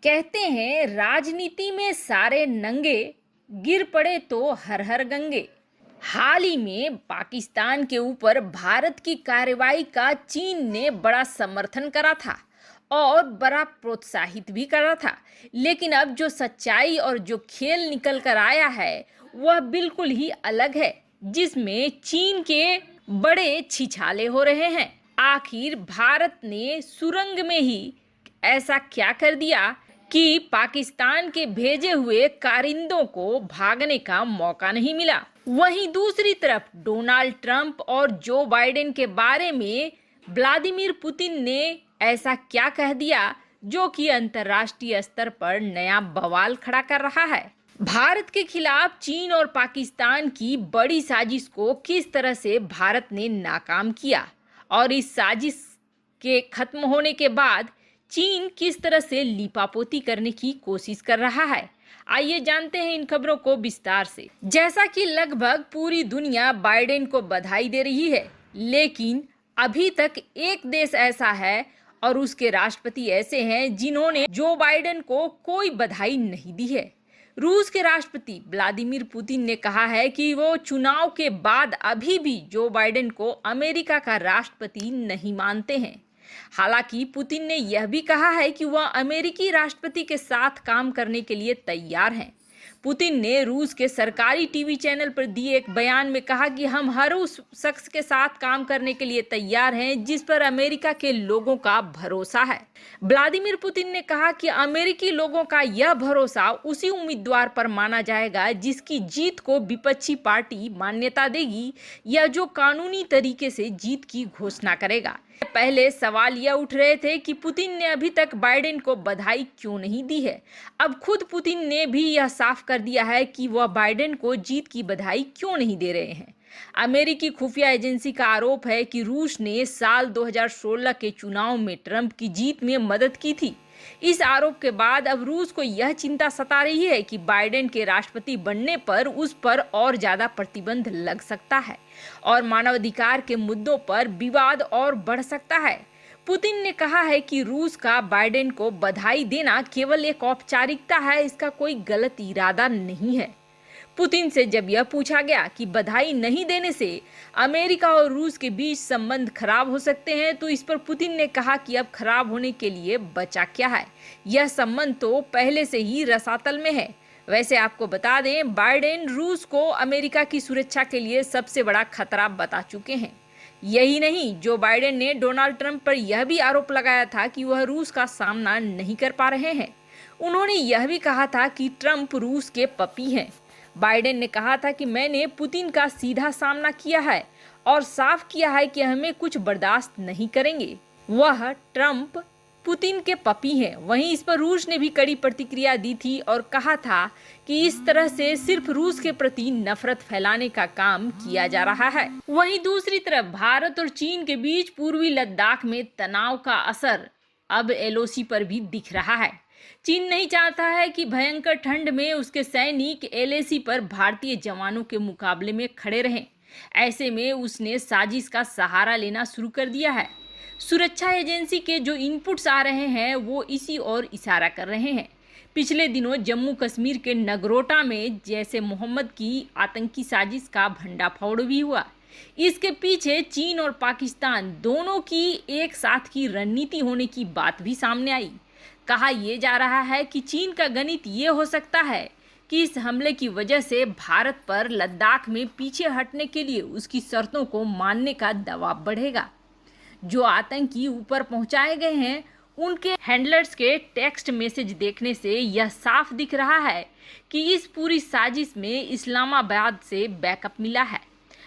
कहते हैं राजनीति में सारे नंगे, गिर पड़े तो हर हर गंगे। हाल ही में पाकिस्तान के ऊपर भारत की कार्रवाई का चीन ने बड़ा समर्थन करा था और बड़ा प्रोत्साहित भी करा था। लेकिन अब जो सच्चाई और जो खेल निकल कर आया है वह बिल्कुल ही अलग है, जिसमें चीन के बड़े छिछाले हो रहे हैं। आखिर भारत ने सुरंग में ही ऐसा क्या कर दिया कि पाकिस्तान के भेजे हुए कारिंदों को भागने का मौका नहीं मिला। वहीं दूसरी तरफ डोनाल्ड ट्रंप और जो बाइडेन के बारे में व्लादिमीर पुतिन ने ऐसा क्या कह दिया जो कि अंतर्राष्ट्रीय स्तर पर नया बवाल खड़ा कर रहा है। भारत के खिलाफ चीन और पाकिस्तान की बड़ी साजिश को किस तरह से भारत ने नाकाम किया और इस साजिश के खत्म होने के बाद चीन किस तरह से लीपापोती करने की कोशिश कर रहा है, आइए जानते हैं इन खबरों को विस्तार से। जैसा कि लगभग पूरी दुनिया बाइडेन को बधाई दे रही है, लेकिन अभी तक एक देश ऐसा है और उसके राष्ट्रपति ऐसे हैं जिन्होंने जो बाइडेन को कोई बधाई नहीं दी है। रूस के राष्ट्रपति व्लादिमीर पुतिन ने कहा है कि वो चुनाव के बाद अभी भी जो बाइडेन को अमेरिका का राष्ट्रपति नहीं मानते हैं। हालांकि पुतिन ने यह भी कहा है कि वह अमेरिकी राष्ट्रपति के साथ काम करने के लिए तैयार हैं। पुतिन ने रूस के सरकारी टीवी चैनल पर दिए एक बयान में कहा कि हम हर उस शख्स के साथ काम करने के लिए तैयार हैं जिस पर अमेरिका के लोगों का भरोसा है। व्लादिमीर पुतिन ने कहा कि अमेरिकी लोगों का यह भरोसा उसी उम्मीदवार पर माना जाएगा जिसकी जीत को विपक्षी पार्टी मान्यता देगी या जो कानूनी तरीके से जीत की घोषणा करेगा। पहले सवाल यह उठ रहे थे कि पुतिन ने अभी तक बाइडेन को बधाई क्यों नहीं दी है। अब खुद पुतिन ने भी यह साफ कर दिया है कि वह बाइडेन को जीत की बधाई क्यों नहीं दे रहे हैं। अमेरिकी खुफिया एजेंसी का आरोप है कि रूस ने साल 2016 के चुनाव में ट्रंप की जीत में मदद की थी। इस आरोप के बाद अब रूस को यह चिंता सता रही है कि बाइडेन के राष्ट्रपति बनने पर उस पर और ज्यादा प्रतिबंध लग सकता है और मानवाधिकार के मुद्दों पर विवाद और बढ़ सकता है। पुतिन ने कहा है कि रूस का बाइडेन को बधाई देना केवल एक औपचारिकता है, इसका कोई गलत इरादा नहीं है। पुतिन से जब यह पूछा गया कि बधाई नहीं देने से अमेरिका और रूस के बीच संबंध खराब हो सकते हैं, तो इस पर पुतिन ने कहा कि अब खराब होने के लिए बचा क्या है, यह संबंध तो पहले से ही रसातल में है। वैसे आपको बता दें, बाइडेन रूस को अमेरिका की सुरक्षा के लिए सबसे बड़ा खतरा बता चुके हैं। यही नहीं, जो बाइडेन ने डोनाल्ड ट्रंप पर यह भी आरोप लगाया था कि वह रूस का सामना नहीं कर पा रहे हैं। उन्होंने यह भी कहा था कि ट्रंप रूस के पपी हैं। बाइडेन ने कहा था कि मैंने पुतिन का सीधा सामना किया है और साफ किया है कि हमें कुछ बर्दाश्त नहीं करेंगे। वह ट्रंप पुतिन के पपी हैं। वहीं इस पर रूस ने भी कड़ी प्रतिक्रिया दी थी और कहा था कि इस तरह से सिर्फ रूस के प्रति नफरत फैलाने का काम किया जा रहा है। वहीं दूसरी तरफ भारत और चीन के बीच पूर्वी लद्दाख में तनाव का असर अब एलओसी पर भी दिख रहा है। चीन नहीं चाहता है कि भयंकर ठंड में उसके सैनिक एलएसी पर भारतीय जवानों के मुकाबले में खड़े रहें। ऐसे में उसने साजिश का सहारा लेना शुरू कर दिया है। सुरक्षा एजेंसी के जो इनपुट्स आ रहे हैं वो इसी ओर इशारा कर रहे हैं। पिछले दिनों जम्मू कश्मीर के नगरोटा में जैसे मोहम्मद की आतंकी साजिश का भंडाफोड़ भी हुआ। इसके पीछे चीन और पाकिस्तान दोनों की एक साथ की रणनीति होने की बात भी सामने आई। कहा यह जा रहा है कि चीन का गणित ये हो सकता है कि इस हमले की वजह से भारत पर लद्दाख में पीछे हटने के लिए उसकी शर्तों को मानने का दबाव बढ़ेगा। जो आतंकी ऊपर पहुंचाए गए हैं उनके हैंडलर्स के टेक्स्ट मैसेज देखने से यह साफ दिख रहा है कि इस पूरी साजिश में इस्लामाबाद से बैकअप मिला है।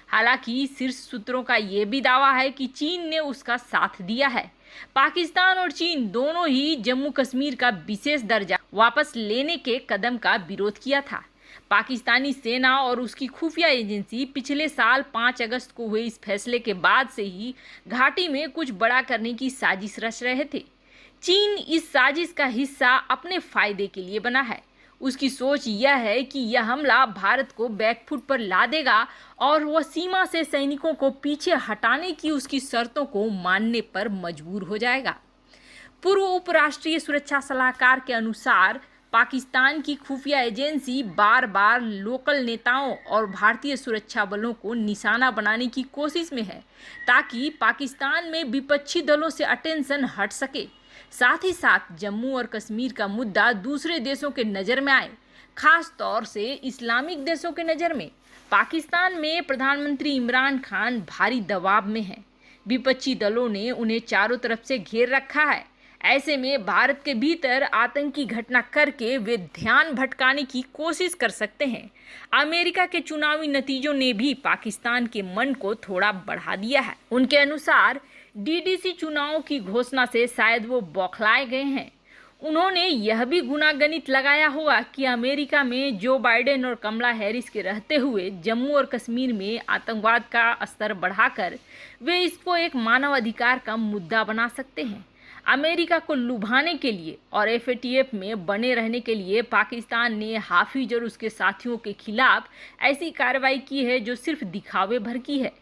हालांकि शीर्ष सूत्रों का यह भी दावा है कि चीन ने उसका साथ दिया है। पाकिस्तान और चीन दोनों ही जम्मू कश्मीर का विशेष दर्जा वापस लेने के कदम का विरोध किया था। पाकिस्तानी सेना और उसकी खुफिया एजेंसी पिछले साल 5 अगस्त को हुए इस फैसले के बाद से ही घाटी में कुछ बड़ा करने की साजिश रच रहे थे। चीन इस साजिश का हिस्सा अपने फायदे के लिए बना है। उसकी सोच यह है कि यह हमला भारत को बैकफुट पर ला देगा और वह सीमा से सैनिकों को पीछे हटाने की उसकी शर्तों को मानने पर मजबूर हो जाएगा। पूर्व उपराष्ट्रीय सुरक्षा सलाहकार के अनुसार पाकिस्तान की खुफिया एजेंसी बार बार लोकल नेताओं और भारतीय सुरक्षा बलों को निशाना बनाने की कोशिश में है ताकि पाकिस्तान में विपक्षी दलों से अटेंशन हट सके। साथ ही साथ जम्मू और कश्मीर का मुद्दा दूसरे देशों के नज़र में आए, खास तौर से इस्लामिक देशों के नज़र में। पाकिस्तान में प्रधानमंत्री इमरान खान भारी दबाव में हैं। विपक्षी दलों ने उन्हें चारों तरफ से घेर रखा है। ऐसे में भारत के भीतर आतंकी घटना करके वे ध्यान भटकाने की कोशिश कर सकते हैं। अमेरिका के चुनावी नतीजों ने भी पाकिस्तान के मन को थोड़ा बढ़ा दिया है। उनके अनुसार डीडीसी चुनावों की घोषणा से शायद वो बौखलाए गए हैं। उन्होंने यह भी गुनागणित लगाया होगा कि अमेरिका में जो बाइडेन और कमला हैरिस के रहते हुए जम्मू और कश्मीर में आतंकवाद का स्तर बढ़ाकर वे इसको एक मानवाधिकार का मुद्दा बना सकते हैं। अमेरिका को लुभाने के लिए और एफएटीएफ में बने रहने के लिए पाकिस्तान ने हाफिज और उसके साथियों के खिलाफ ऐसी कार्रवाई की है जो सिर्फ दिखावे भर की है।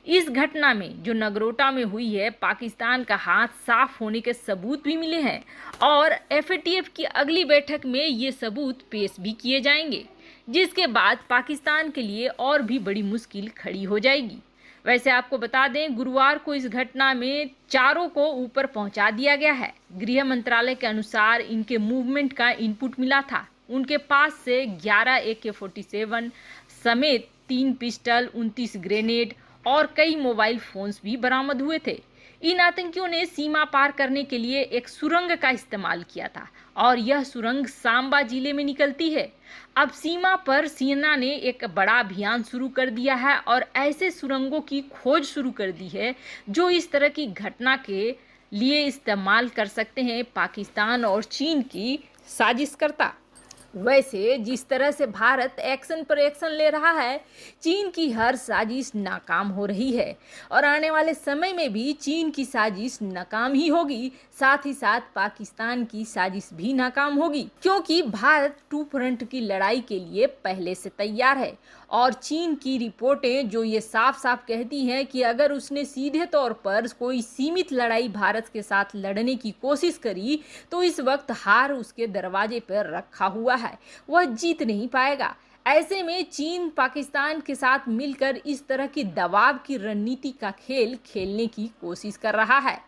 इस घटना में जो नगरोटा में हुई है, पाकिस्तान का हाथ साफ होने के सबूत भी मिले हैं और एफएटीएफ की अगली बैठक में ये सबूत पेश भी किए जाएंगे, जिसके बाद पाकिस्तान के लिए और भी बड़ी मुश्किल खड़ी हो जाएगी। वैसे आपको बता दें, गुरुवार को इस घटना में चारों को ऊपर पहुंचा दिया गया है। गृह मंत्रालय के अनुसार इनके मूवमेंट का इनपुट मिला था। उनके पास से 11 AK-47 समेत 3 पिस्टल, 29 ग्रेनेड और कई मोबाइल फोन्स भी बरामद हुए थे। इन आतंकियों ने सीमा पार करने के लिए एक सुरंग का इस्तेमाल किया था और यह सुरंग सांबा जिले में निकलती है। अब सीमा पर सेना ने एक बड़ा अभियान शुरू कर दिया है और ऐसे सुरंगों की खोज शुरू कर दी है जो इस तरह की घटना के लिए इस्तेमाल कर सकते हैं पाकिस्तान और चीन की साजिशकर्ता। वैसे जिस तरह से भारत एक्शन पर एक्शन ले रहा है, चीन की हर साजिश नाकाम हो रही है और आने वाले समय में भी चीन की साजिश नाकाम ही होगी। साथ ही साथ पाकिस्तान की साजिश भी नाकाम होगी, क्योंकि भारत टू फ्रंट की लड़ाई के लिए पहले से तैयार है और चीन की रिपोर्टें जो ये साफ साफ कहती हैं कि अगर उसने सीधे तौर पर कोई सीमित लड़ाई भारत के साथ लड़ने की कोशिश करी तो इस वक्त हार उसके दरवाजे पर रखा हुआ है, वह जीत नहीं पाएगा। ऐसे में चीन पाकिस्तान के साथ मिलकर इस तरह की दबाव की रणनीति का खेल खेलने की कोशिश कर रहा है,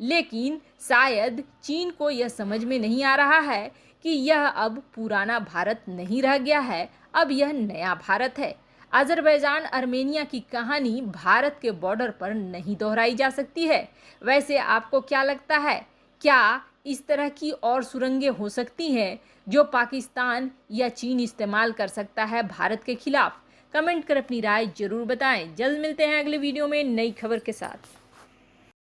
लेकिन शायद चीन को यह समझ में नहीं आ रहा है कि यह अब पुराना भारत नहीं रह गया है, अब यह नया भारत है। अजरबैजान आर्मेनिया की कहानी भारत के बॉर्डर पर नहीं दोहराई जा सकती है। वैसे आपको क्या लगता है, क्या इस तरह की और सुरंगें हो सकती हैं जो पाकिस्तान या चीन इस्तेमाल कर सकता है भारत के खिलाफ? कमेंट कर अपनी राय जरूर बताएं। जल्द मिलते हैं अगले वीडियो में नई खबर के साथ।